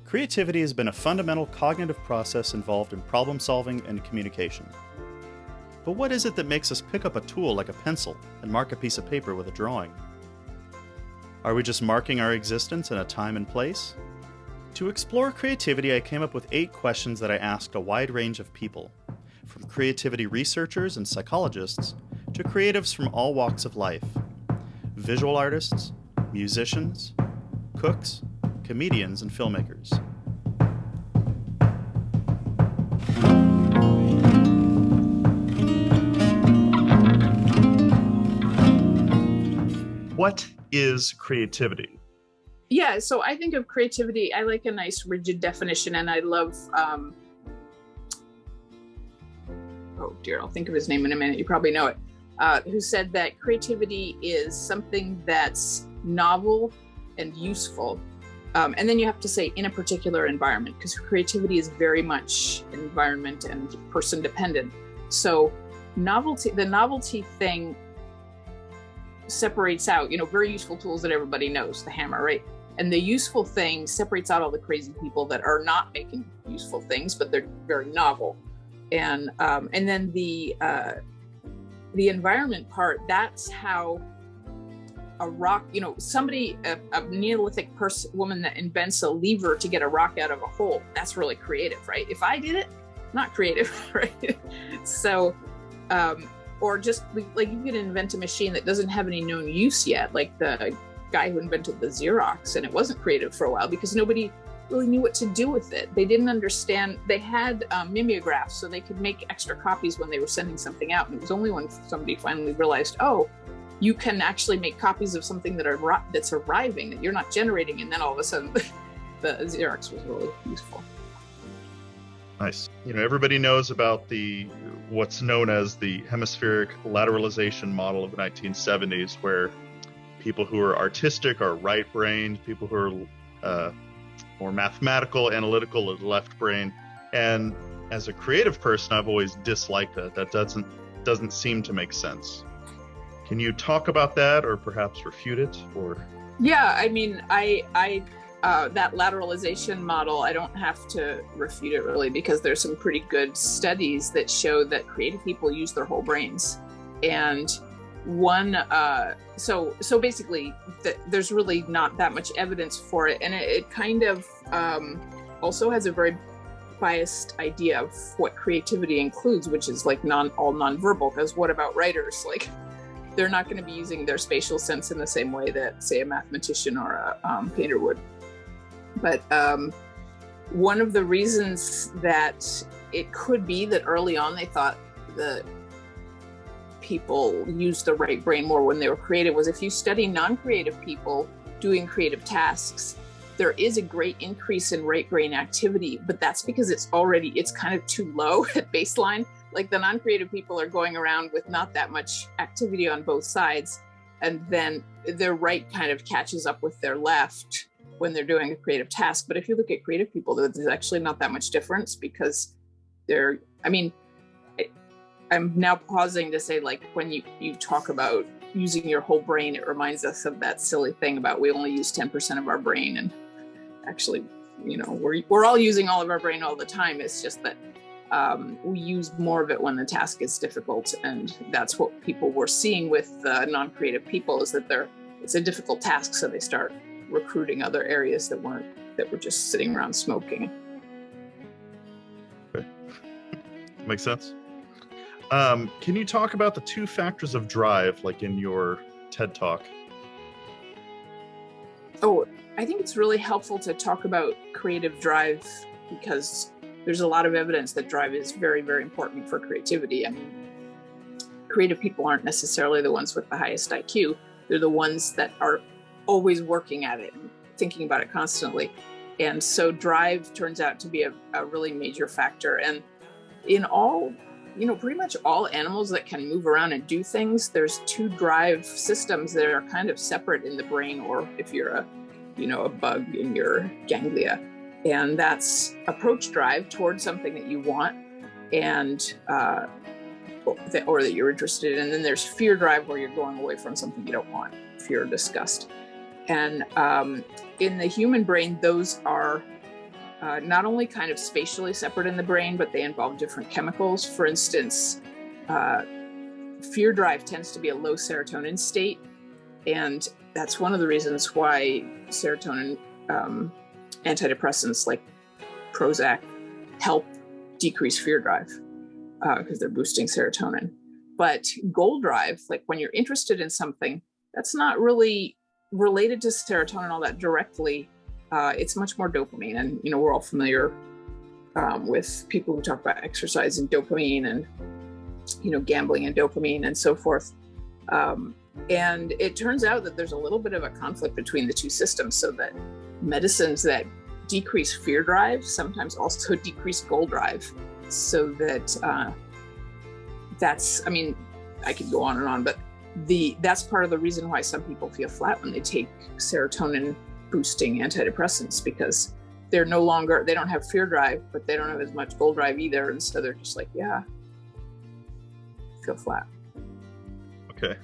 Creativity has been a fundamental cognitive process involved in problem solving and communication. But what is it that makes us pick up a tool like a pencil and mark a piece of paper with a drawing? Are we just marking our existence in a time and place? To explore creativity, I came up with 8 questions that I asked a wide range of people, from creativity researchers and psychologists to creatives from all walks of life: visual artists, musicians, cooks, comedians, and filmmakers. What is creativity? Yeah, so I think of creativity, I like a nice rigid definition, and I love, oh dear, I'll think of his name in a minute, you probably know it, who said that creativity is something that's novel and useful. And then you have to say in a particular environment, because creativity is very much environment and person dependent. So the novelty thing separates out, very useful tools that everybody knows, the hammer, right? And the useful thing separates out all the crazy people that are not making useful things, but they're very novel. And then the environment part, that's how a rock, somebody, a Neolithic woman that invents a lever to get a rock out of a hole, that's really creative, right? If I did it, not creative, right? So, or just like you could invent a machine that doesn't have any known use yet, like the guy who invented the Xerox, and it wasn't creative for a while because nobody really knew what to do with it. They didn't understand. They had mimeographs, so they could make extra copies when they were sending something out. And it was only when somebody finally realized, oh, you can actually make copies of something that's arriving, that you're not generating, and then all of a sudden the Xerox was really useful. Nice. Everybody knows about what's known as the hemispheric lateralization model of the 1970s, where people who are artistic are right-brained, people who are more mathematical, analytical are left-brained. And as a creative person, I've always disliked that. That doesn't seem to make sense. Can you talk about that, or perhaps refute it? Or yeah, I mean, I that lateralization model, I don't have to refute it really, because there's some pretty good studies that show that creative people use their whole brains. And so basically there's really not that much evidence for it. And it kind of also has a very biased idea of what creativity includes, which is like all nonverbal, because what about writers? Like, they're not going to be using their spatial sense in the same way that, say, a mathematician or a painter would. But one of the reasons that it could be that early on they thought that people used the right brain more when they were creative was, if you study non-creative people doing creative tasks, there is a great increase in right brain activity, but that's because it's kind of too low at baseline. Like, the non-creative people are going around with not that much activity on both sides, and then their right kind of catches up with their left when they're doing a creative task. But if you look at creative people, there's actually not that much difference, because I'm now pausing to say, like, when you talk about using your whole brain, it reminds us of that silly thing about we only use 10% of our brain. And actually, we're all using all of our brain all the time. It's just that we use more of it when the task is difficult. And that's what people were seeing with non-creative people, is that it's a difficult task. So they start recruiting other areas that were just sitting around smoking. Okay. Makes sense. Can you talk about the 2 factors of drive, like in your TED Talk? Oh, I think it's really helpful to talk about creative drive, because there's a lot of evidence that drive is very, very important for creativity. I mean, creative people aren't necessarily the ones with the highest IQ. They're the ones that are always working at it and thinking about it constantly. And so drive turns out to be a really major factor. And in all, pretty much all animals that can move around and do things, there's 2 drive systems that are kind of separate in the brain, or if you're a bug in your ganglia. And that's approach drive towards something that you want, and or that you're interested in. And then there's fear drive, where you're going away from something you don't want, fear or disgust. And in the human brain, those are not only kind of spatially separate in the brain, but they involve different chemicals. For instance, fear drive tends to be a low serotonin state. And that's one of the reasons why serotonin antidepressants like Prozac help decrease fear drive, because they're boosting serotonin. But goal drive, like when you're interested in something, that's not really related to serotonin all that directly. It's much more dopamine. And, we're all familiar with people who talk about exercise and dopamine and, gambling and dopamine and so forth. And it turns out that there's a little bit of a conflict between the two systems, so that medicines that decrease fear drive sometimes also decrease goal drive. So that I could go on and on, but that's part of the reason why some people feel flat when they take serotonin boosting antidepressants, because they don't have fear drive, but they don't have as much goal drive either. And so they're just like, yeah, feel flat. Okay.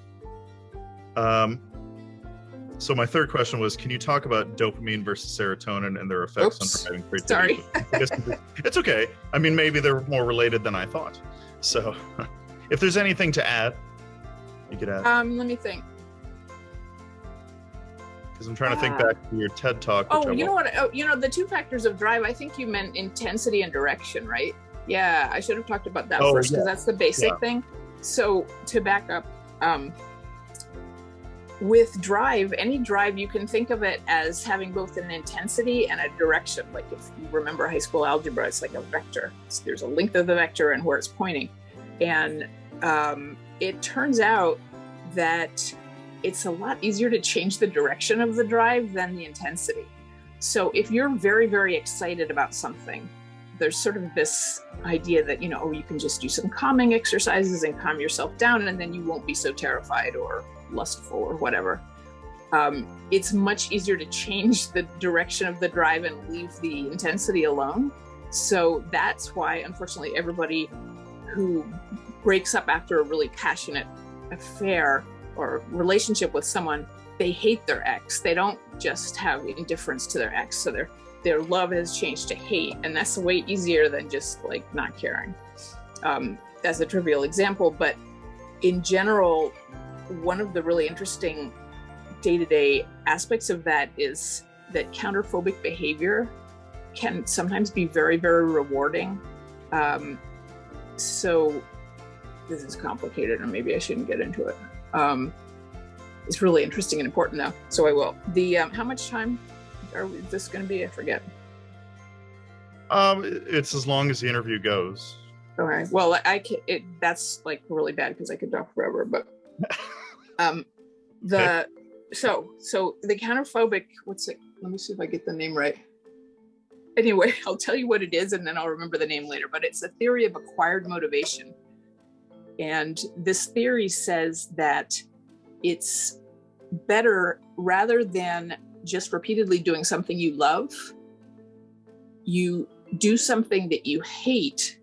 So my third question was, can you talk about dopamine versus serotonin and their effects on providing creativity? Sorry. It's okay. Maybe they're more related than I thought. So if there's anything to add, you could add. Let me think. Because I'm trying to think back to your TED Talk. The two factors of drive, I think you meant intensity and direction, right? Yeah, I should have talked about that first, because that's the basic thing. So to back up, with drive, any drive, you can think of it as having both an intensity and a direction. Like if you remember high school algebra, it's like a vector. There's a length of the vector and where it's pointing. And it turns out that it's a lot easier to change the direction of the drive than the intensity. So if you're very, very excited about something, there's sort of this idea that, you can just do some calming exercises and calm yourself down, and then you won't be so terrified or lustful or whatever. It's much easier to change the direction of the drive and leave the intensity alone. So that's why, unfortunately, everybody who breaks up after a really passionate affair or relationship with someone, they hate their ex. They don't just have indifference to their ex. So their love has changed to hate. And that's way easier than just like not caring. That's a trivial example, but in general, one of the really interesting day-to-day aspects of that is that counterphobic behavior can sometimes be very, very rewarding. So this is complicated, and maybe I shouldn't get into it. It's really interesting and important though, so I will. How much time is this going to be? I forget. It's as long as the interview goes. Okay. Well, that's like really bad because I could talk forever. But so the counterphobic. What's it? Let me see if I get the name right. Anyway, I'll tell you what it is, and then I'll remember the name later. But it's a theory of acquired motivation, and this theory says that it's better, rather than just repeatedly doing something you love, you do something that you hate,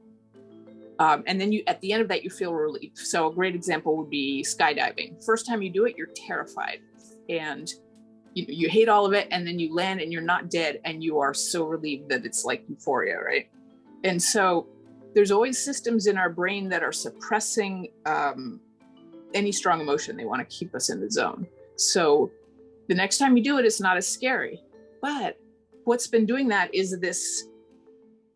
and then at the end of that, you feel relief. So a great example would be skydiving. First time you do it, you're terrified, and you hate all of it, and then you land and you're not dead, and you are so relieved that it's like euphoria, right? And so there's always systems in our brain that are suppressing any strong emotion. They want to keep us in the zone. So the next time you do it, it's not as scary. But what's been doing that is this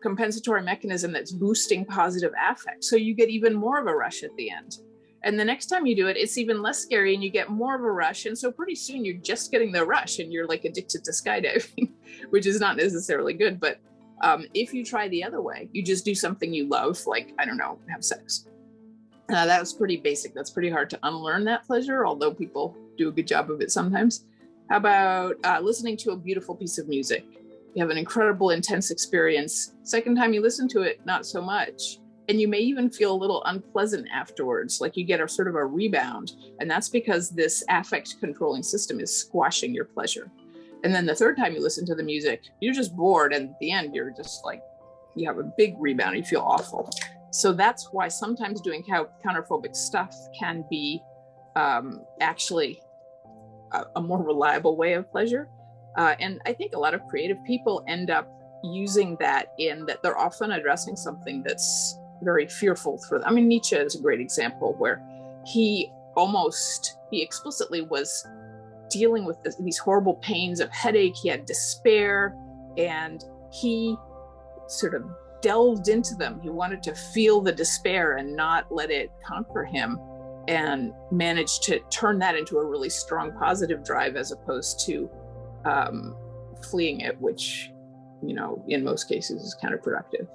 compensatory mechanism that's boosting positive affect. So you get even more of a rush at the end. And the next time you do it, it's even less scary and you get more of a rush. And so pretty soon you're just getting the rush and you're like addicted to skydiving, which is not necessarily good. But if you try the other way, you just do something you love, like, I don't know, have sex. That was pretty basic. That's pretty hard to unlearn that pleasure, although people do a good job of it sometimes. How about listening to a beautiful piece of music? You have an incredible, intense experience. Second time you listen to it, not so much. And you may even feel a little unpleasant afterwards, like you get a sort of a rebound. And that's because this affect controlling system is squashing your pleasure. And then the third time you listen to the music, you're just bored. And at the end, you're just like, you have a big rebound. You feel awful. So that's why sometimes doing counterphobic stuff can be actually a more reliable way of pleasure. And I think a lot of creative people end up using that in that they're often addressing something that's very fearful for them. I mean, Nietzsche is a great example where he explicitly was dealing with these horrible pains of headache. He had despair, and he sort of delved into them. He wanted to feel the despair and not let it conquer him, and managed to turn that into a really strong positive drive as opposed to fleeing it, which, you know, in most cases is counterproductive.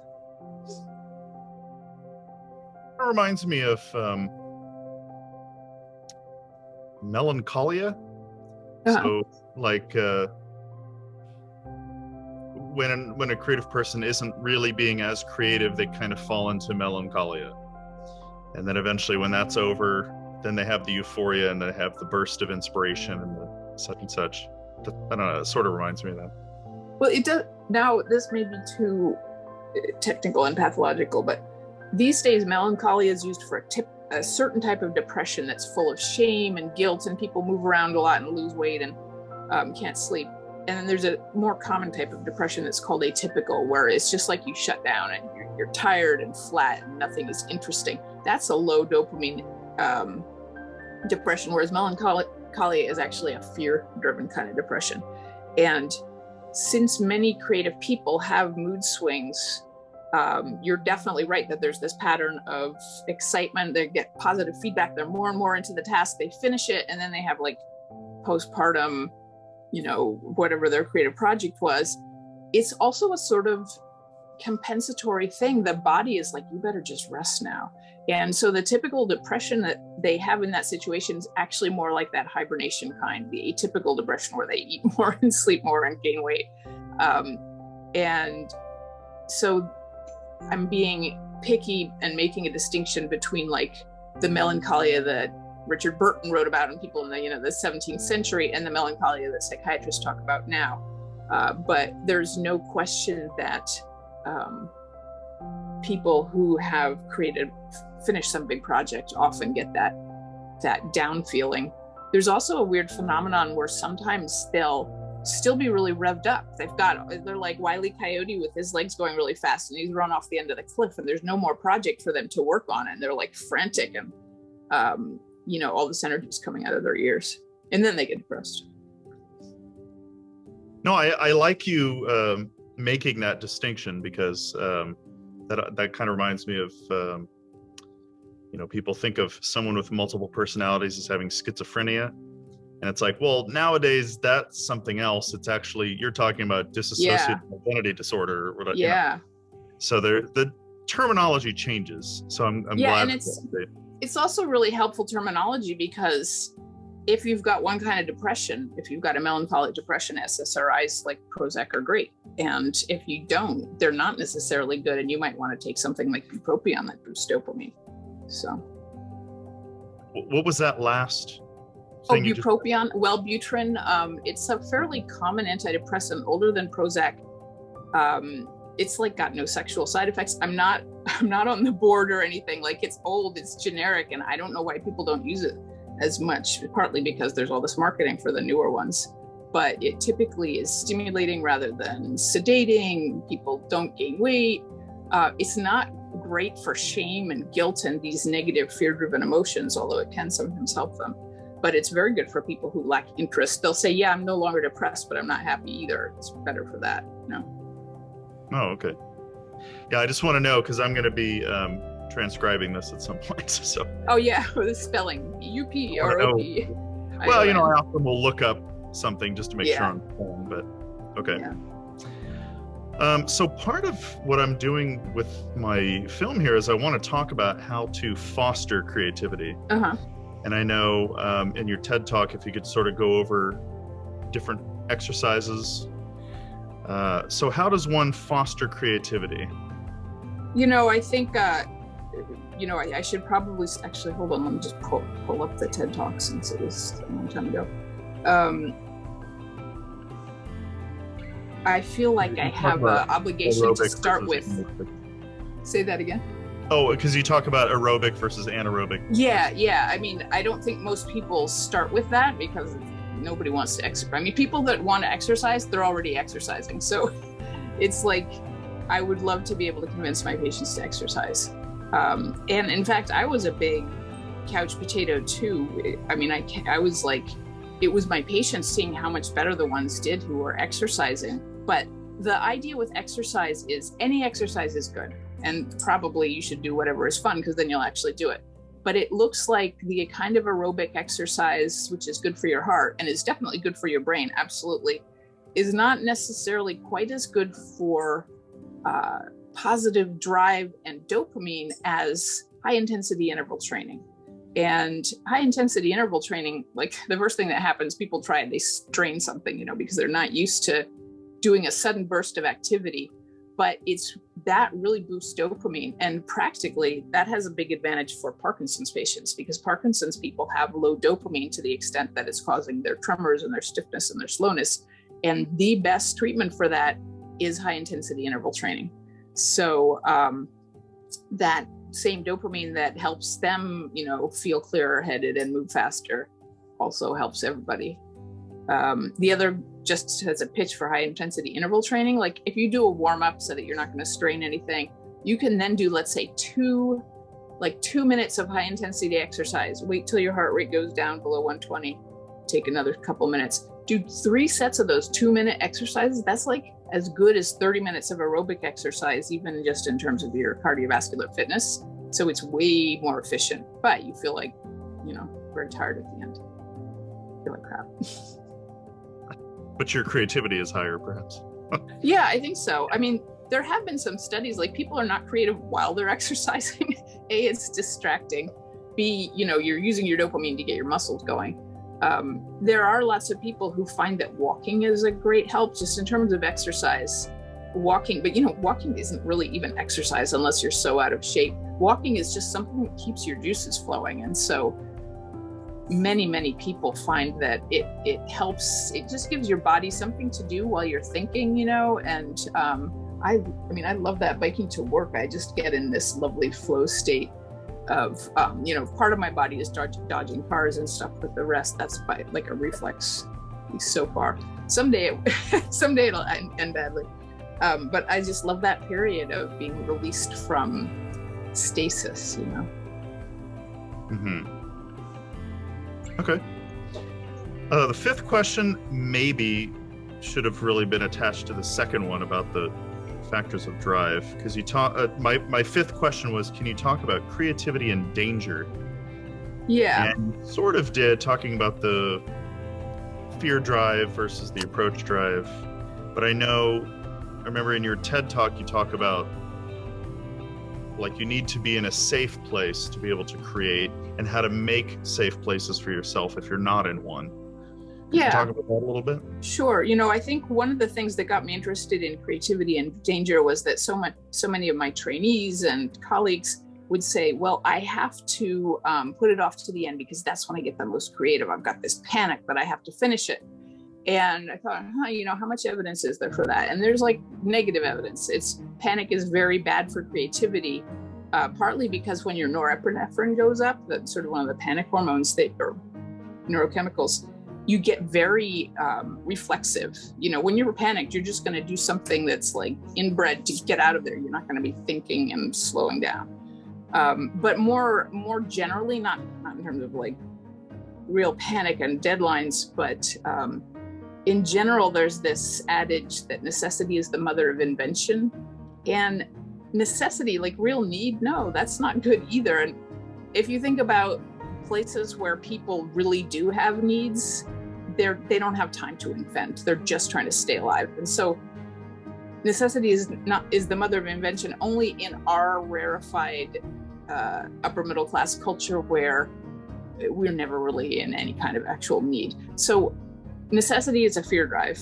It reminds me of melancholia. So like when a creative person isn't really being as creative, they kind of fall into melancholia. And then eventually when that's over, then they have the euphoria and they have the burst of inspiration and the such and such. I don't know, it sort of reminds me of that. Well, it does. Now, this may be too technical and pathological, but these days melancholia is used for a certain type of depression that's full of shame and guilt, and people move around a lot and lose weight and can't sleep. And then there's a more common type of depression that's called atypical, where it's just like you shut down and you're tired and flat and nothing is interesting. That's a low dopamine depression, whereas melancholia is actually a fear-driven kind of depression. And since many creative people have mood swings, you're definitely right that there's this pattern of excitement. They get positive feedback. They're more and more into the task. They finish it, and then they have like postpartum, you know, whatever their creative project was. It's also a sort of compensatory thing. The body is like, you better just rest now. And so the typical depression that they have in that situation is actually more like that hibernation kind, the atypical depression where they eat more and sleep more and gain weight. And so I'm being picky and making a distinction between like the melancholia that Richard Burton wrote about in people in the, you know, the 17th century and the melancholia that psychiatrists talk about now. But there's no question that people who have finished some big project often get that down feeling. There's also a weird phenomenon where sometimes they'll still be really revved up. They're like Wile E. Coyote with his legs going really fast and he's run off the end of the cliff and there's no more project for them to work on. And they're like frantic and, you know, all this energy is coming out of their ears, and then they get depressed. No, I like you making that distinction because that kind of reminds me of, you know, people think of someone with multiple personalities as having schizophrenia. And it's like, well, nowadays that's something else. It's actually, you're talking about dissociative identity disorder. Or whatever, yeah. You know? So the terminology changes. So I'm glad. And it's also really helpful terminology because if you've got one kind of depression, if you've got a melancholic depression, SSRIs like Prozac are great. And if you don't, they're not necessarily good. And you might want to take something like bupropion that boosts dopamine. So. What was that last? Bupropion, Wellbutrin. It's a fairly common antidepressant, older than Prozac. It's like got no sexual side effects. I'm not on the board or anything. Like, it's old, it's generic, and I don't know why people don't use it as much, partly because there's all this marketing for the newer ones. But it typically is stimulating rather than sedating. People don't gain weight. It's not great for shame and guilt and these negative fear-driven emotions, although it can sometimes help them. But it's very good for people who lack interest. They'll say, yeah, I'm no longer depressed, but I'm not happy either. It's better for that, you know? Oh, okay. Yeah, I just want to know because I'm going to be transcribing this at some point. So. Oh yeah, with the spelling, U-P or O-P. Well, you know, I often will look up something just to make sure I'm wrong, but okay. Yeah. So part of what I'm doing with my film here is I want to talk about how to foster creativity. Uh-huh. And I know in your TED Talk, if you could sort of go over different exercises. So how does one foster creativity? You know, I think, you know, I should probably, actually, hold on, let me just pull up the TED Talk since it was a long time ago. I feel like I have an obligation to start with. Say that again. Oh, because you talk about aerobic versus anaerobic. Yeah. I mean, I don't think most people start with that because nobody wants to exercise. I mean, people that want to exercise, they're already exercising. So it's like, I would love to be able to convince my patients to exercise. And in fact, I was a big couch potato too. I mean, I was like, it was my patients seeing how much better the ones did who were exercising. But the idea with exercise is any exercise is good. And probably you should do whatever is fun, because then you'll actually do it. But it looks like the kind of aerobic exercise, which is good for your heart and is definitely good for your brain, absolutely, is not necessarily quite as good for positive drive and dopamine as high intensity interval training. And high intensity interval training, like the first thing that happens, people try it, they strain something, because they're not used to doing a sudden burst of activity. But it's that really boosts dopamine. And practically that has a big advantage for Parkinson's patients, because Parkinson's people have low dopamine to the extent that it's causing their tremors and their stiffness and their slowness. And the best treatment for that is high intensity interval training. So that same dopamine that helps them, feel clearer headed and move faster also helps everybody. The other, just as a pitch for high intensity interval training, like if you do a warm up so that you're not going to strain anything, you can then do, let's say 2 minutes of high intensity exercise, wait till your heart rate goes down below 120, take another couple minutes, do 3 sets of those 2-minute exercises. That's like as good as 30 minutes of aerobic exercise, even just in terms of your cardiovascular fitness. So it's way more efficient, but you feel like, very tired at the end. I feel like crap. But your creativity is higher, perhaps. Yeah, I think so. I mean, there have been some studies, like people are not creative while they're exercising. A, it's distracting. B, you're using your dopamine to get your muscles going. There are lots of people who find that walking is a great help just in terms of exercise. Walking, but walking isn't really even exercise unless you're so out of shape. Walking is just something that keeps your juices flowing. And so many people find that it helps. It just gives your body something to do while you're thinking, and I love that biking to work. I just get in this lovely flow state of, part of my body is dodging cars and stuff, but the rest, that's by like a reflex so far. Someday it'll end badly. But I just love that period of being released from stasis, Mm-hmm. Okay. The fifth question maybe should have really been attached to the second one about the factors of drive, because you my fifth question was, can you talk about creativity and danger? Yeah. And sort of did, talking about the fear drive versus the approach drive. But I remember in your TED talk, you talk about like you need to be in a safe place to be able to create, and how to make safe places for yourself if you're not in one. Can you talk about that a little bit? Sure. I think one of the things that got me interested in creativity and danger was that so many of my trainees and colleagues would say, well, I have to put it off to the end because that's when I get the most creative. I've got this panic, but I have to finish it. And I thought, how much evidence is there for that? And there's like negative evidence. Panic is very bad for creativity, partly because when your norepinephrine goes up, that's sort of one of the panic hormones or neurochemicals, you get very reflexive. When you're panicked, you're just going to do something that's like inbred to get out of there. You're not going to be thinking and slowing down. But more generally, not in terms of like real panic and deadlines, but in general, there's this adage that necessity is the mother of invention. And necessity, like real need, no, that's not good either. And if you think about places where people really do have needs, they don't have time to invent. They're just trying to stay alive. And so necessity is the mother of invention only in our rarefied upper middle class culture where we're never really in any kind of actual need. So necessity is a fear drive.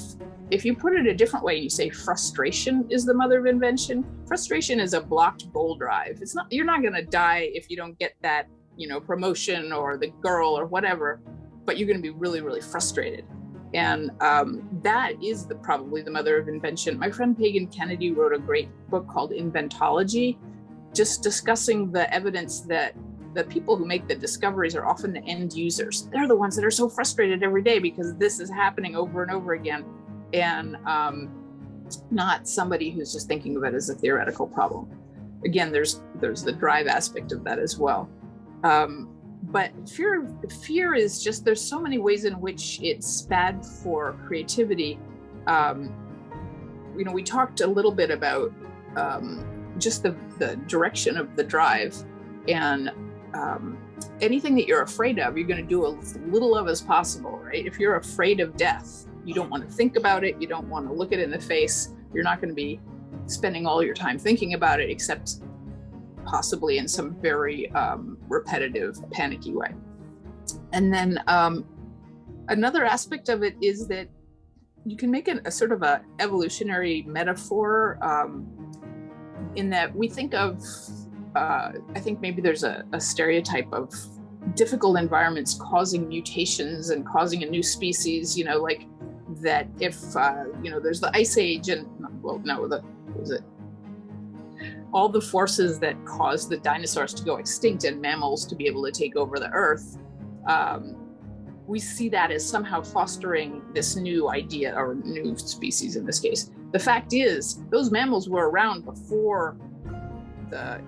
If you put it a different way, you say frustration is the mother of invention. Frustration is a blocked goal drive. You're not going to die if you don't get that, promotion or the girl or whatever, but you're going to be really, really frustrated. And that is probably the mother of invention. My friend Pagan Kennedy wrote a great book called Inventology, just discussing the evidence that the people who make the discoveries are often the end users. They're the ones that are so frustrated every day because this is happening over and over again. And not somebody who's just thinking of it as a theoretical problem. Again, there's the drive aspect of that as well. But fear is just, there's so many ways in which it's bad for creativity. We talked a little bit about just the direction of the drive, and anything that you're afraid of, you're going to do as little of as possible, right? If you're afraid of death, you don't want to think about it. You don't want to look it in the face. You're not going to be spending all your time thinking about it, except possibly in some very repetitive, panicky way. And then another aspect of it is that you can make a sort of a evolutionary metaphor in that we think of, I think maybe there's a stereotype of difficult environments causing mutations and causing a new species, like that if, there's the Ice Age and, all the forces that caused the dinosaurs to go extinct and mammals to be able to take over the earth, we see that as somehow fostering this new idea, or new species in this case. The fact is, those mammals were around before the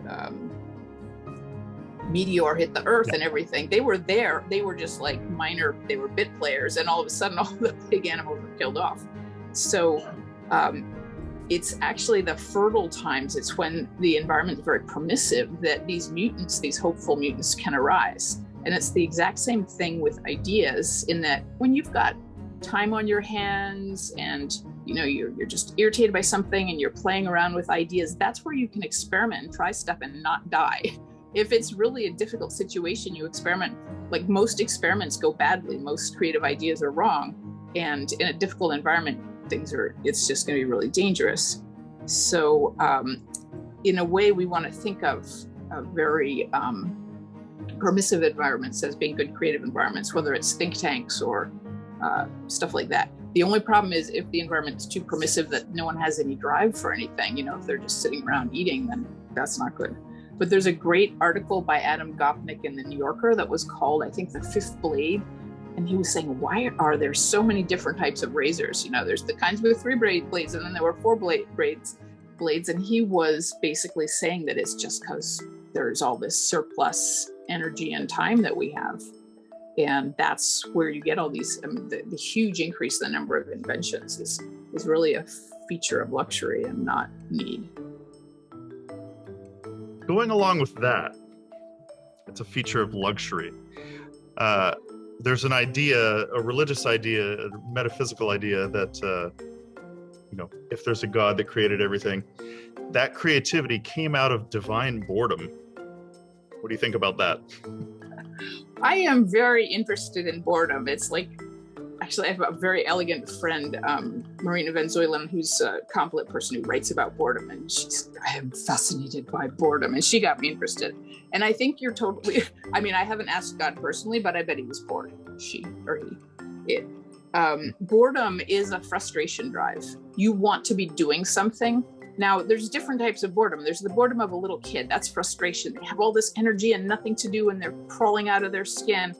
meteor hit the earth and everything. They were there. They were just like they were bit players, and all of a sudden all the big animals were killed off. So it's actually the fertile times, it's when the environment is very permissive, that these mutants, these hopeful mutants, can arise. And it's the exact same thing with ideas, in that when you've got time on your hands and you're just irritated by something and you're playing around with ideas, that's where you can experiment and try stuff and not die. If it's really a difficult situation, you experiment. Like, most experiments go badly, most creative ideas are wrong, and in a difficult environment, it's just going to be really dangerous. So in a way, we want to think of very permissive environments as being good creative environments, whether it's think tanks or stuff like that. The only problem is if the environment is too permissive that no one has any drive for anything, if they're just sitting around eating, then that's not good. But there's a great article by Adam Gopnik in the New Yorker that was called, I think, The Fifth Blade. And he was saying, why are there so many different types of razors? There's the kinds with 3 blades, and then there were 4 blades. And he was basically saying that it's just because there's all this surplus energy and time that we have. And that's where you get all these, the huge increase in the number of inventions is really a feature of luxury and not need. Going along with that, it's a feature of luxury. There's an idea, a religious idea, a metaphysical idea that, if there's a God that created everything, that creativity came out of divine boredom. What do you think about that? I am very interested in boredom. It's like, actually, I have a very elegant friend, Marina Venzuelan, who's a complete person who writes about boredom, and I am fascinated by boredom, and she got me interested. And I think you're totally, I haven't asked God personally, but I bet he was bored, she or he, it. Boredom is a frustration drive. You want to be doing something. Now, there's different types of boredom. There's the boredom of a little kid. That's frustration. They have all this energy and nothing to do, and they're crawling out of their skin.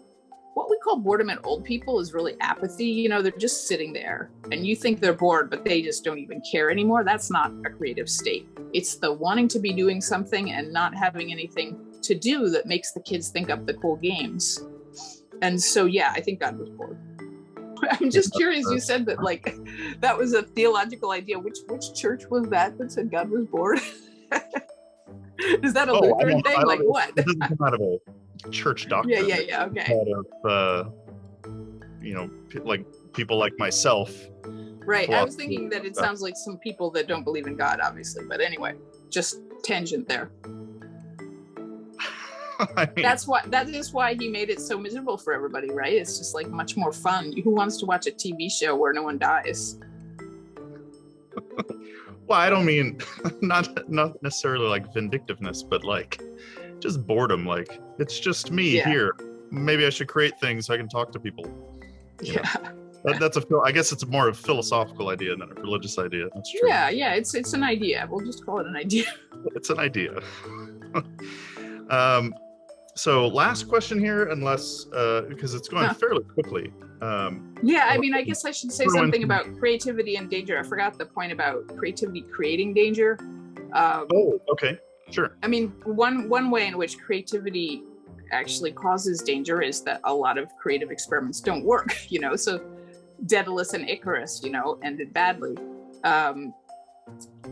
What we call boredom in old people is really apathy. They're just sitting there, and you think they're bored, but they just don't even care anymore. That's not a creative state. It's the wanting to be doing something and not having anything to do that makes the kids think up the cool games. And so, yeah, I think God was bored. I'm just curious, you said that that was a theological idea. Which church was that said God was bored? Is that a Lutheran thing? What? It doesn't come out of a church doctrine. Yeah, okay. Out of, people like myself. Right, I was thinking that it sounds like some people that don't believe in God, obviously. But anyway, just tangent there. That is why he made it so miserable for everybody, right? It's just much more fun. Who wants to watch a TV show where no one dies? Well, I don't mean not necessarily vindictiveness, but just boredom. It's just me here. Maybe I should create things so I can talk to people. Yeah. I guess it's more of a philosophical idea than a religious idea. That's true. Yeah, it's an idea. We'll just call it an idea. It's an idea. So last question here, unless because it's going fairly quickly. Yeah, I mean, I guess I should say throw in something some- about creativity and danger. I forgot the point about creativity creating danger. Oh, okay, sure. I mean, one way in which creativity actually causes danger is that a lot of creative experiments don't work, so Daedalus and Icarus, ended badly.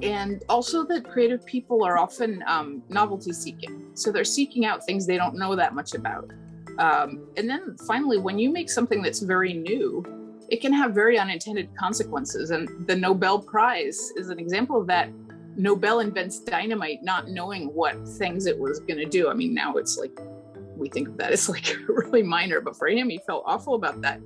And also that creative people are often novelty seeking. So they're seeking out things they don't know that much about. And then finally, when you make something that's very new, it can have very unintended consequences. And the Nobel Prize is an example of that. Nobel invents dynamite, not knowing what things it was going to do. I mean, now it's like, we think of that as like really minor, but for him, he felt awful about that.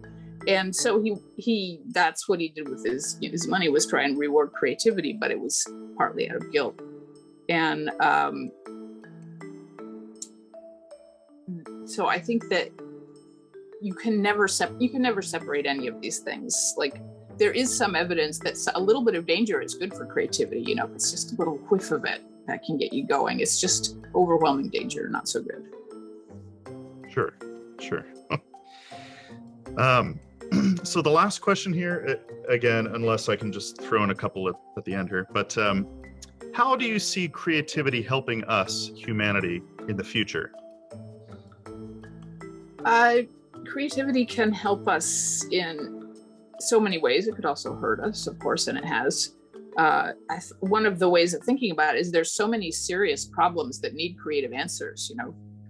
And so he that's what he did with his money, was try and reward creativity, but it was partly out of guilt. And so I think that you can never separate any of these things. Like, there is some evidence that a little bit of danger is good for creativity. If it's just a little whiff of it that can get you going. It's just overwhelming danger, not so good. Sure. So the last question here, again, unless I can just throw in a couple at the end here, but how do you see creativity helping us, humanity, in the future? Creativity can help us in so many ways. It could also hurt us, of course, and it has. One of the ways of thinking about it is there's so many serious problems that need creative answers,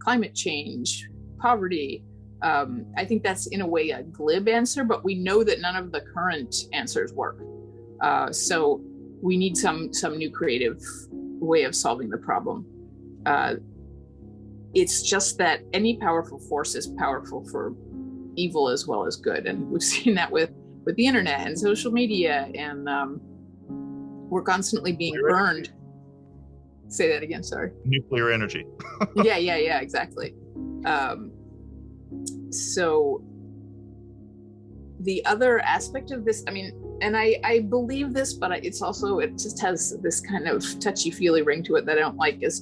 climate change, poverty. I think that's in a way a glib answer, but we know that none of the current answers work. So we need some new creative way of solving the problem. It's just that any powerful force is powerful for evil as well as good. And we've seen that with the internet and social media, and we're constantly being burned. Say that again, sorry. Nuclear energy. Yeah, exactly. So the other aspect of this, I mean, and I believe this, but it just has this kind of touchy-feely ring to it that I don't like, is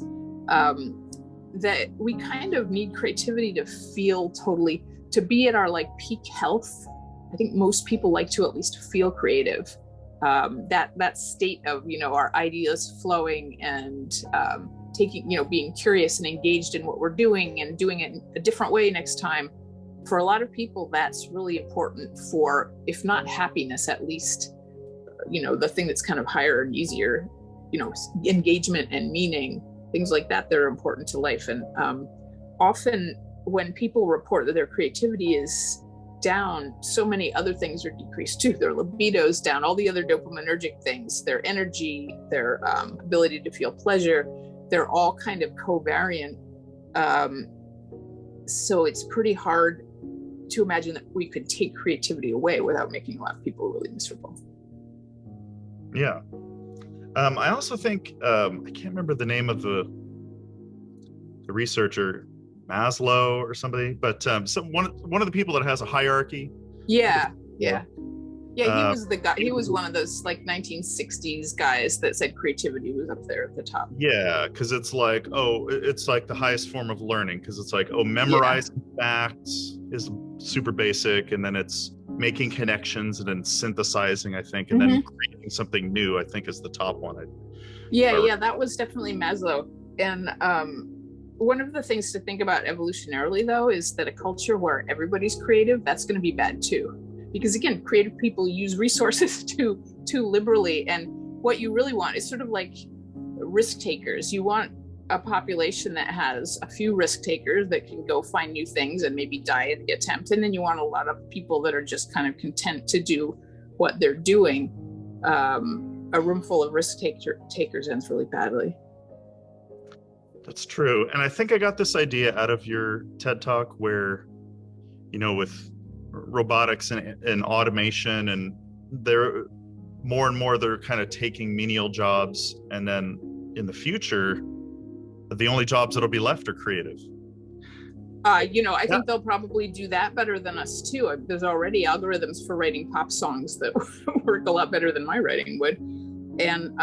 that we kind of need creativity to feel to be at our like peak health. I think most people like to at least feel creative. That state of, our ideas flowing and being curious and engaged in what we're doing and doing it in a different way next time. For a lot of people, that's really important for, if not happiness, at least, the thing that's kind of higher and easier, engagement and meaning, things like that are important to life. And often when people report that their creativity is down, so many other things are decreased too. Their libido's down, all the other dopaminergic things, their energy, their ability to feel pleasure, they're all kind of covariant. So it's pretty hard to imagine that we could take creativity away without making a lot of people really miserable. Yeah. I also think, I can't remember the name of the researcher, Maslow or somebody, but one of the people that has a hierarchy. Yeah. He was the guy. He was one of those like 1960s guys that said creativity was up there at the top. Yeah, because it's like, it's like the highest form of learning, because it's like, memorizing facts is super basic, and then it's making connections and then synthesizing, I think, and then creating something new, I think, is the top one. That was definitely Maslow. And one of the things to think about evolutionarily, though, is that a culture where everybody's creative, that's going to be bad too. Because again, creative people use resources too liberally. And what you really want is sort of like risk takers. You want a population that has a few risk takers that can go find new things and maybe die in the attempt. And then you want a lot of people that are just kind of content to do what they're doing. A room full of risk takers ends really badly. That's true. And I think I got this idea out of your TED Talk where, with robotics and automation, and they're more and more, they're kind of taking menial jobs, and then in the future the only jobs that'll be left are creative. I think they'll probably do that better than us too. There's already algorithms for writing pop songs that work a lot better than my writing would. And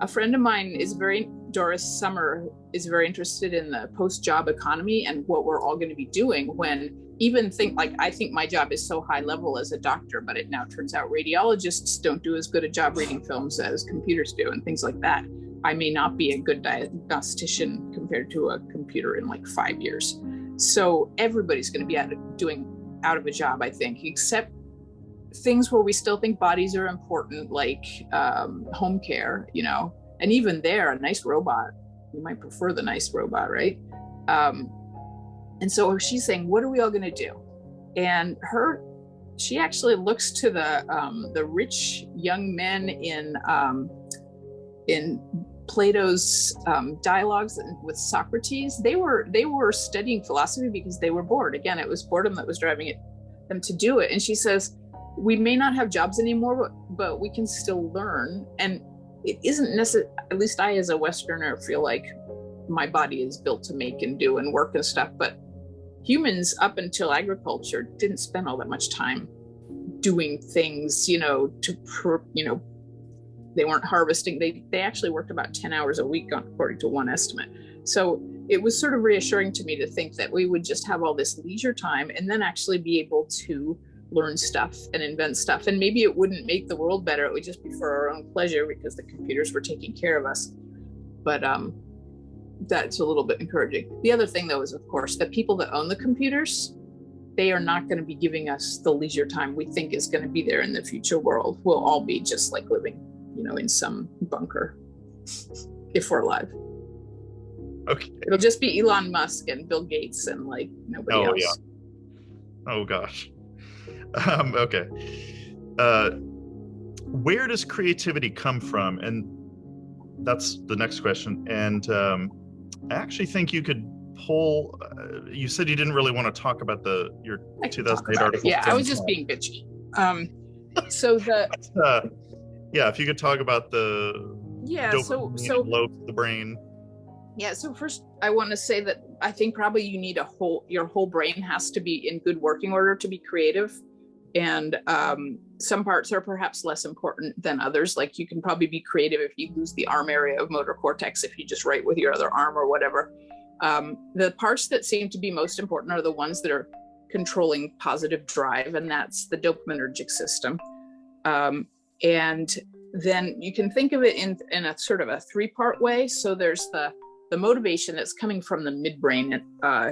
a friend of mine is very Doris Summer is very interested in the post-job economy and what we're all going to be doing when I think my job is so high level as a doctor, but it now turns out radiologists don't do as good a job reading films as computers do and things like that. I may not be a good diagnostician compared to a computer in like 5 years. So everybody's going to be out of a job, I think, except things where we still think bodies are important, like home care, and even there, a nice robot, you might prefer the nice robot, right? And so she's saying, what are we all going to do? And she actually looks to the rich young men in Plato's dialogues with Socrates. They were studying philosophy because they were bored. Again, it was boredom that was driving them to do it. And she says, we may not have jobs anymore, but we can still learn. And it isn't necessary, at least I as a Westerner feel like my body is built to make and do and work and stuff, but humans up until agriculture didn't spend all that much time doing things, they weren't harvesting. They actually worked about 10 hours a week according to one estimate. So it was sort of reassuring to me to think that we would just have all this leisure time and then actually be able to learn stuff and invent stuff. And maybe it wouldn't make the world better. It would just be for our own pleasure because the computers were taking care of us. But that's a little bit encouraging. The other thing, though, is, of course, the people that own the computers, they are not going to be giving us the leisure time we think is going to be there in the future world. We'll all be just like living, in some bunker if we're alive. Okay. It'll just be Elon Musk and Bill Gates and like nobody else. Yeah. Oh, gosh. Okay. Where does creativity come from? And that's the next question. And I actually think you could pull. You said you didn't really want to talk about your 2008 article. Yeah, I was just being bitchy. So if you could talk about the dopamine lobes of the brain. Yeah. So first, I want to say that I think probably you need your whole brain has to be in good working order to be creative. And some parts are perhaps less important than others. Like you can probably be creative if you lose the arm area of motor cortex, if you just write with your other arm or whatever. The parts that seem to be most important are the ones that are controlling positive drive, and that's the dopaminergic system. And then you can think of it in a sort of a three-part way. So there's the motivation that's coming from the midbrain.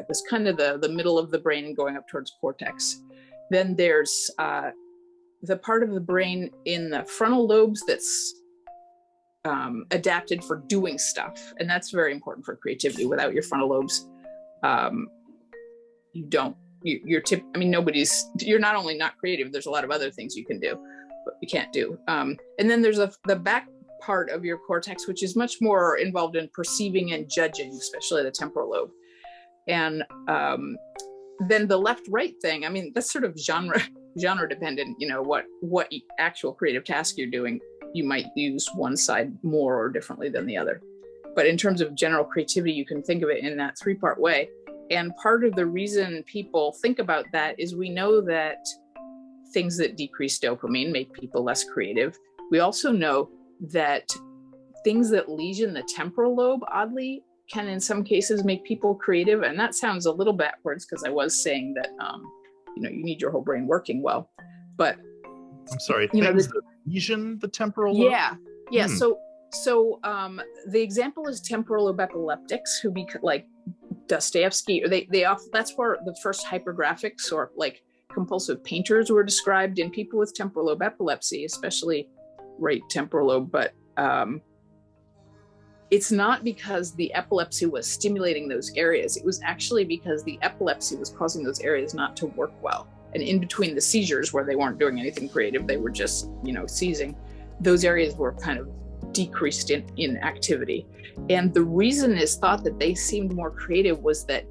It's kind of the middle of the brain and going up towards cortex. Then there's the part of the brain in the frontal lobes that's adapted for doing stuff. And that's very important for creativity. Without your frontal lobes, you're not only not creative, there's a lot of other things you can do, but you can't do. And then there's the back part of your cortex, which is much more involved in perceiving and judging, especially the temporal lobe. And then the left-right thing, that's sort of genre dependent, what actual creative task you're doing, you might use one side more or differently than the other. But in terms of general creativity, you can think of it in that three-part way. And part of the reason people think about that is we know that things that decrease dopamine make people less creative. We also know that things that lesion the temporal lobe, oddly, can in some cases make people creative. And that sounds a little backwards because I was saying that, you need your whole brain working well. But I'm sorry, things that lesion the temporal lobe? Yeah. So the example is temporal lobe epileptics who like Dostoevsky, or that's where the first hypergraphics or like compulsive painters were described in people with temporal lobe epilepsy, especially right temporal lobe. But it's not because the epilepsy was stimulating those areas. It was actually because the epilepsy was causing those areas not to work well. And in between the seizures where they weren't doing anything creative, they were just, seizing, those areas were kind of decreased in activity. And the reason is thought that they seemed more creative was that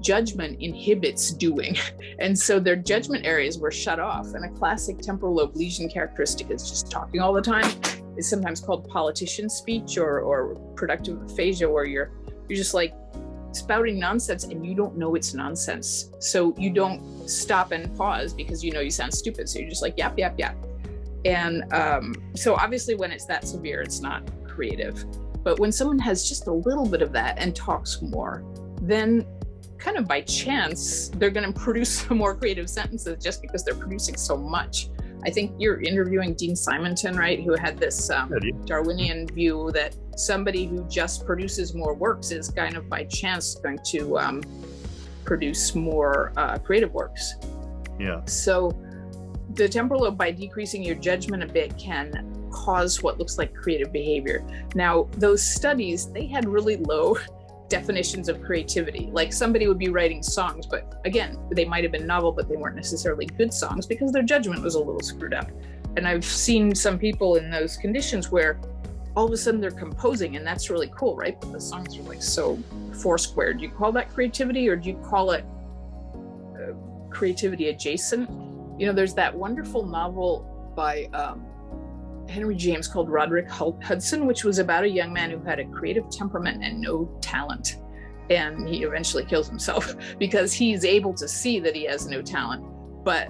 judgment inhibits doing. And so their judgment areas were shut off. And a classic temporal lobe lesion characteristic is just talking all the time. It's sometimes called politician speech or productive aphasia, where you're just like spouting nonsense and you don't know it's nonsense. So you don't stop and pause because you sound stupid. So you're just like, yap, yap, yap. And so obviously when it's that severe, it's not creative. But when someone has just a little bit of that and talks more, then kind of by chance, they're going to produce some more creative sentences just because they're producing so much. I think you're interviewing Dean Simonton, right? Who had this Darwinian view that somebody who just produces more works is kind of by chance going to produce more creative works. Yeah. So the temporal lobe, by decreasing your judgment a bit, can cause what looks like creative behavior. Now, those studies, they had really low definitions of creativity. Like somebody would be writing songs, but again, they might have been novel, but they weren't necessarily good songs because their judgment was a little screwed up. And I've seen some people in those conditions where all of a sudden they're composing, and that's really cool, right? But the songs are like so four-square. Do you call that creativity, or do you call it creativity adjacent? You know, there's that wonderful novel by Henry James called Roderick Hudson, which was about a young man who had a creative temperament and no talent. And he eventually kills himself because he's able to see that he has no talent. But,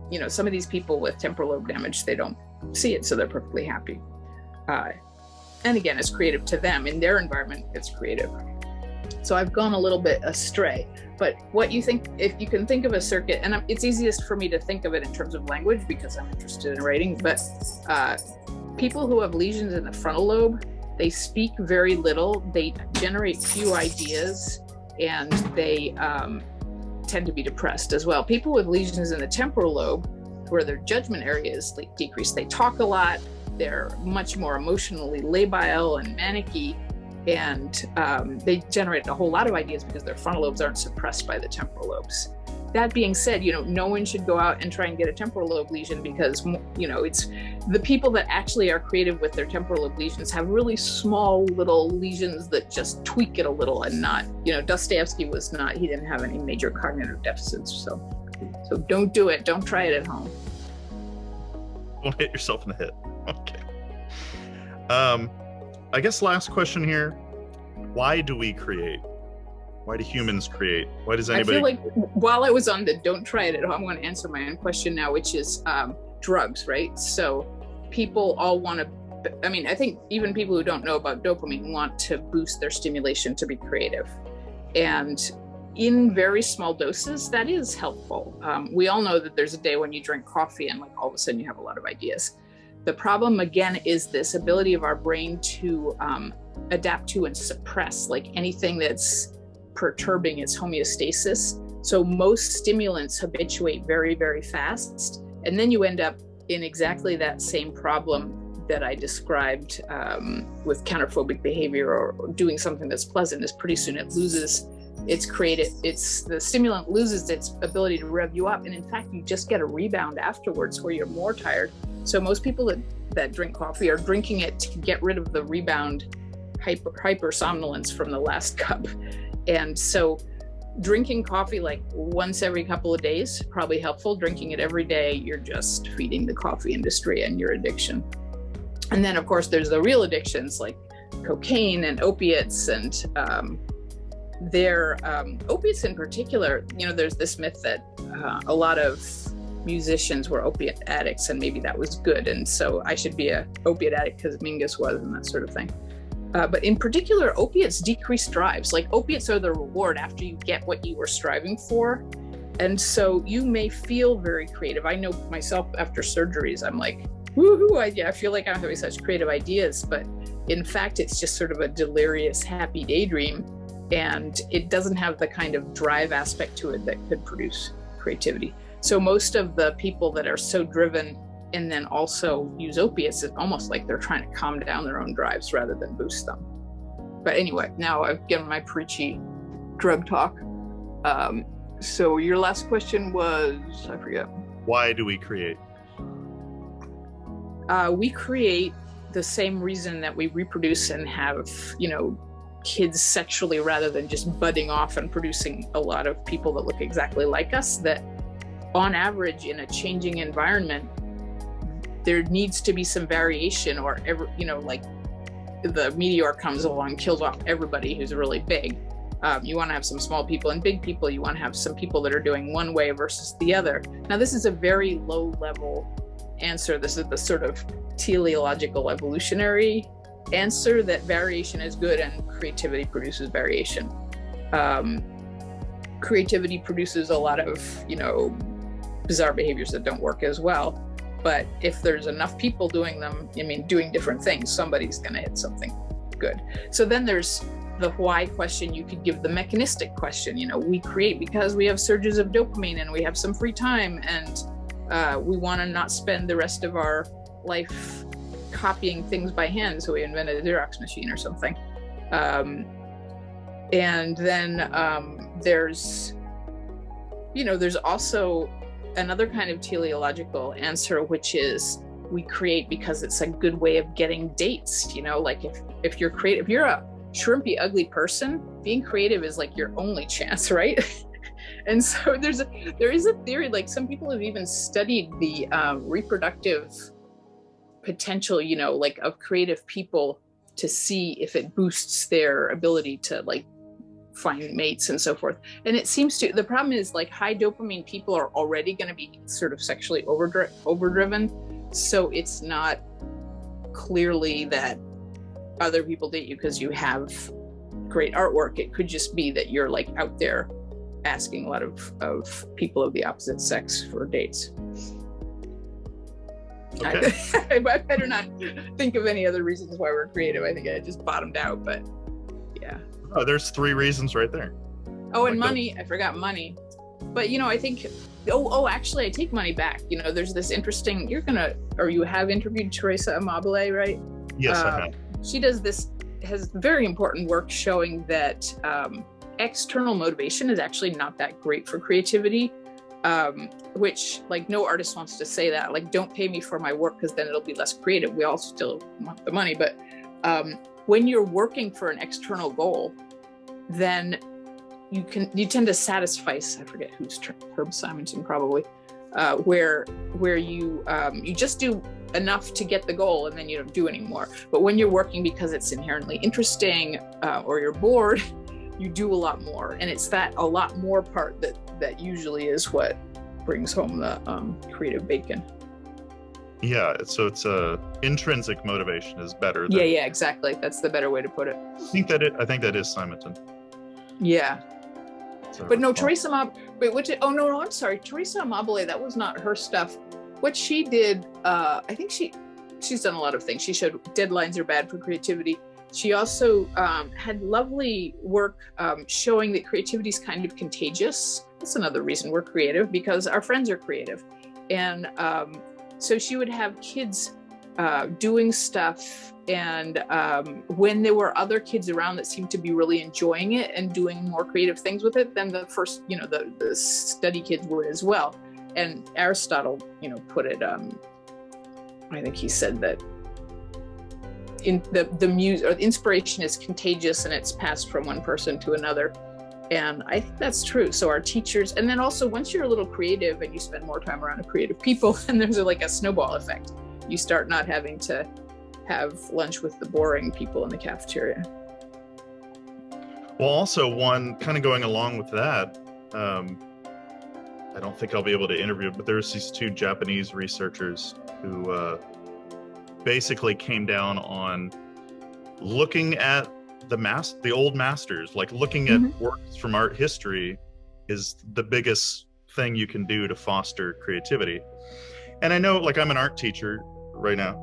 you know, some of these people with temporal lobe damage, they don't see it, so they're perfectly happy. And again, it's creative to them. In their environment, it's creative. So I've gone a little bit astray. But what you think, if you can think of a circuit, and it's easiest for me to think of it in terms of language because I'm interested in writing, but people who have lesions in the frontal lobe, they speak very little, they generate few ideas, and they tend to be depressed as well. People with lesions in the temporal lobe, where their judgment area is like decreased, they talk a lot, they're much more emotionally labile and manic-y, and they generate a whole lot of ideas because their frontal lobes aren't suppressed by the temporal lobes. That being said, you know, no one should go out and try and get a temporal lobe lesion because, you know, it's the people that actually are creative with their temporal lobe lesions have really small little lesions that just tweak it a little and not, you know, Dostoevsky was not, he didn't have any major cognitive deficits. So don't do it. Don't try it at home. Don't hit yourself in the head. Okay. I guess last question here. Why do we create? Why do humans create? Why does anybody? I feel like while I was on the don't try it at home, I'm going to answer my own question now, which is drugs, right? So people all want to, I mean, I think even people who don't know about dopamine want to boost their stimulation to be creative. And in very small doses, that is helpful. We all know that there's a day when you drink coffee and like all of a sudden you have a lot of ideas. The problem, again, is this ability of our brain to adapt to and suppress like anything that's perturbing its homeostasis. So most stimulants habituate very, very fast. And then you end up in exactly that same problem that I described with counterphobic behavior or doing something that's pleasant, is pretty soon it loses its the stimulant loses its ability to rev you up. And in fact, you just get a rebound afterwards where you're more tired. So most people that drink coffee are drinking it to get rid of the rebound hyper somnolence from the last cup. And so drinking coffee like once every couple of days, probably helpful. Drinking it every day, you're just feeding the coffee industry and your addiction. And then of course there's the real addictions like cocaine and opiates, and opiates in particular, you know, there's this myth that a lot of musicians were opiate addicts and maybe that was good, and so I should be a opiate addict because Mingus was and that sort of thing. But in particular, opiates decrease drives. Like opiates are the reward after you get what you were striving for. And so you may feel very creative. I know myself after surgeries, I'm like, woohoo, I feel like I'm having such creative ideas. But in fact, it's just sort of a delirious, happy daydream. And it doesn't have the kind of drive aspect to it that could produce creativity. So most of the people that are so driven and then also use opiates, it's almost like they're trying to calm down their own drives rather than boost them. But anyway, now I've given my preachy drug talk. So your last question was, I forget. Why do we create? We create the same reason that we reproduce and have, you know, kids sexually rather than just budding off and producing a lot of people that look exactly like us, that on average in a changing environment, there needs to be some variation, or like the meteor comes along, kills off everybody who's really big. You want to have some small people and big people. You want to have some people that are doing one way versus the other. Now, this is a very low level answer. This is the sort of teleological evolutionary answer that variation is good and creativity produces variation. Creativity produces a lot of, bizarre behaviors that don't work as well. But if there's enough people doing them, doing different things, somebody's going to hit something good. So then there's the why question. You could give the mechanistic question. We create because we have surges of dopamine and we have some free time, and we want to not spend the rest of our life copying things by hand, so we invented a Xerox machine or something. And then there's also another kind of teleological answer, which is we create because it's a good way of getting dates. Like if you're creative, if you're a shrimpy, ugly person, being creative is like your only chance, right? And so there is a theory, like some people have even studied the reproductive potential, like of creative people, to see if it boosts their ability to like find mates and so forth. And it seems to, the problem is like high dopamine people are already going to be sort of sexually overdriven. So it's not clearly that other people date you because you have great artwork. It could just be that you're like out there asking a lot of people of the opposite sex for dates. Okay. I better not think of any other reasons why we're creative. I think I just bottomed out, but yeah. Oh, there's 3 reasons right there. Oh, and money. I forgot money. But, I think, actually, I take money back. There's this interesting, you have interviewed Teresa Amabile, right? Yes, I have. She has very important work showing that external motivation is actually not that great for creativity, which, like, no artist wants to say that. Like, don't pay me for my work because then it'll be less creative. We all still want the money. But when you're working for an external goal, then you tend to satisfy, I forget who's Herb Simonson probably, where you just do enough to get the goal and then you don't do anymore. But when you're working because it's inherently interesting or you're bored, you do a lot more. And it's that a lot more part that usually is what brings home the creative bacon. Yeah, so it's intrinsic motivation is better. Yeah, exactly. That's the better way to put it. I think that is Simonton. Yeah. But no, Teresa I'm sorry. Teresa Amabile, that was not her stuff. What she did, I think she's done a lot of things. She showed deadlines are bad for creativity. She also had lovely work showing that creativity is kind of contagious. That's another reason we're creative, because our friends are creative. And so she would have kids doing stuff, and when there were other kids around that seemed to be really enjoying it and doing more creative things with it, then the first, the study kids would as well. And Aristotle, put it, I think he said that in the muse or the inspiration is contagious and it's passed from one person to another. And I think that's true. So our teachers, and then also once you're a little creative and you spend more time around creative people, and there's like a snowball effect. You start not having to have lunch with the boring people in the cafeteria. Well, also one kind of going along with that, I don't think I'll be able to interview, but there's these 2 Japanese researchers who basically came down on looking at the old masters, like looking at works from art history is the biggest thing you can do to foster creativity. And I know, like, I'm an art teacher right now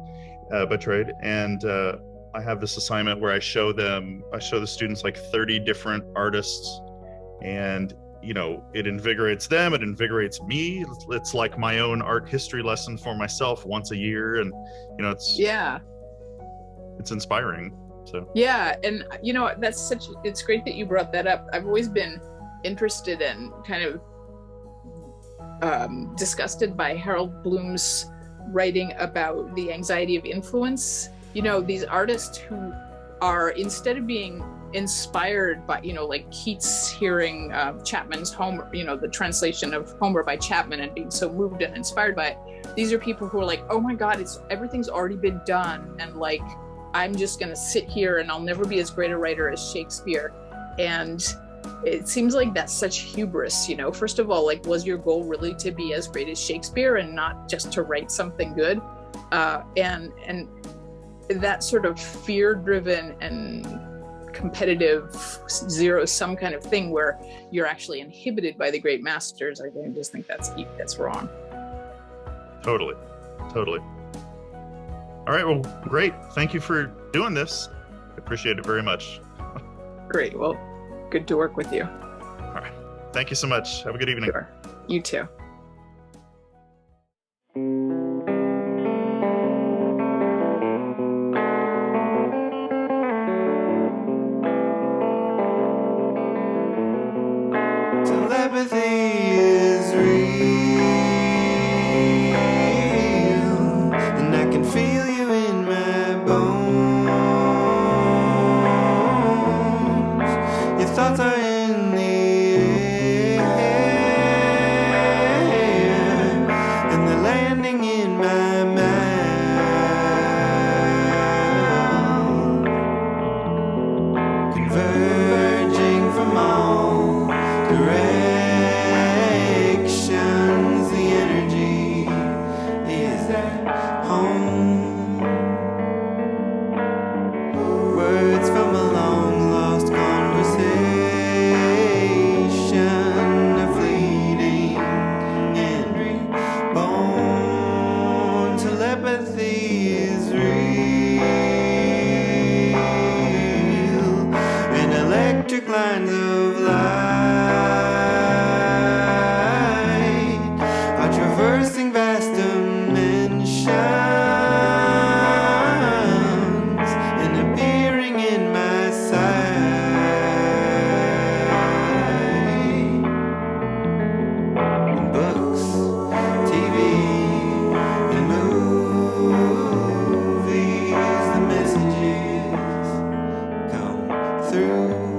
by trade, and I have this assignment where I show the students like 30 different artists, and it invigorates them, it invigorates me. It's like my own art history lesson for myself once a year, and it's inspiring. So yeah, and it's great that you brought that up. I've always been interested and kind of disgusted by Harold Bloom's writing about the anxiety of influence. These artists who are, instead of being inspired by, like Keats hearing Chapman's Homer, the translation of Homer by Chapman, and being so moved and inspired by it, these are people who are like, oh my God, everything's already been done, and like, I'm just going to sit here and I'll never be as great a writer as Shakespeare. And it seems like that's such hubris. First of all, like, was your goal really to be as great as Shakespeare and not just to write something good? And that sort of fear-driven and competitive zero-sum kind of thing where you're actually inhibited by the great masters, I just think that's wrong. Totally. All right, well, great. Thank you for doing this. I appreciate it very much. Great. Well, good to work with you. All right. Thank you so much. Have a good evening. Sure. You too. Telepathy is real, and I can feel you in my bones. Your thoughts are in the air, and they're landing in my mouth, converging from all directions. The energy is at home. Words from a long lost conversation are fleeting and reborn. Telepathy is real, and electric lines of light are traversing vast dimensions and appearing in my sight. In books, TV, and movies, the messages come through.